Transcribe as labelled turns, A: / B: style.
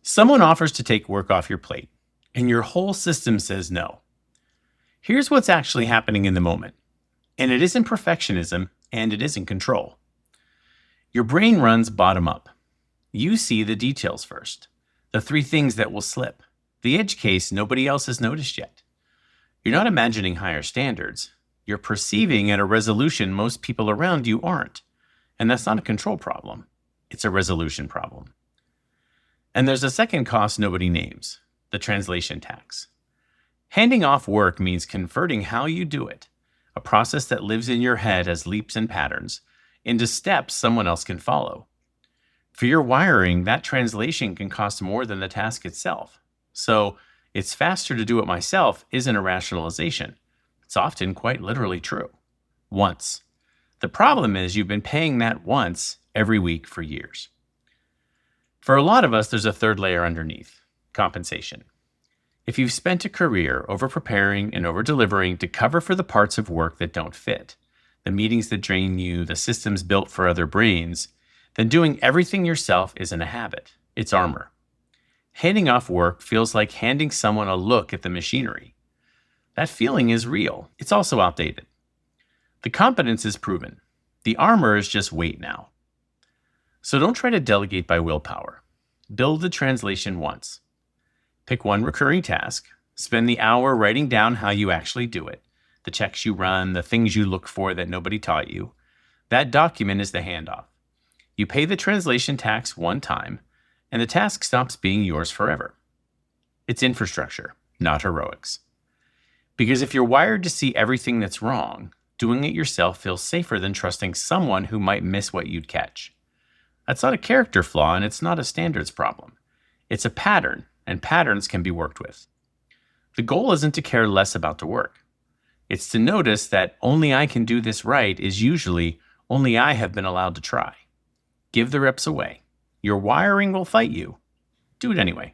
A: Someone offers to take work off your plate, and your whole system says no. Here's what's actually happening in the moment. And it isn't perfectionism, and it isn't control. Your brain runs bottom up. You see the details first, the three things that will slip, the edge case nobody else has noticed yet. You're not imagining higher standards. You're perceiving at a resolution most people around you aren't. And that's not a control problem. It's a resolution problem. And there's a second cost nobody names, the translation tax. Handing off work means converting how you do it, a process that lives in your head as leaps and patterns, into steps someone else can follow. For your wiring, that translation can cost more than the task itself. So, it's faster to do it myself isn't a rationalization. It's often quite literally true. Once. The problem is you've been paying that once every week for years. For a lot of us, there's a third layer underneath, compensation. If you've spent a career over-preparing and over-delivering to cover for the parts of work that don't fit, the meetings that drain you, the systems built for other brains, then doing everything yourself isn't a habit. It's armor. Handing off work feels like handing someone a look at the machinery. That feeling is real. It's also outdated. The competence is proven. The armor is just weight now. So don't try to delegate by willpower. Build the translation once. Pick one recurring task. Spend the hour writing down how you actually do it, the checks you run, the things you look for that nobody taught you. That document is the handoff. You pay the translation tax one time, and the task stops being yours forever. It's infrastructure, not heroics. Because if you're wired to see everything that's wrong, doing it yourself feels safer than trusting someone who might miss what you'd catch. That's not a character flaw, and it's not a standards problem. It's a pattern, and patterns can be worked with. The goal isn't to care less about the work. It's to notice that only I can do this right is usually only I have been allowed to try. Give the reps away. Your wiring will fight you. Do it anyway.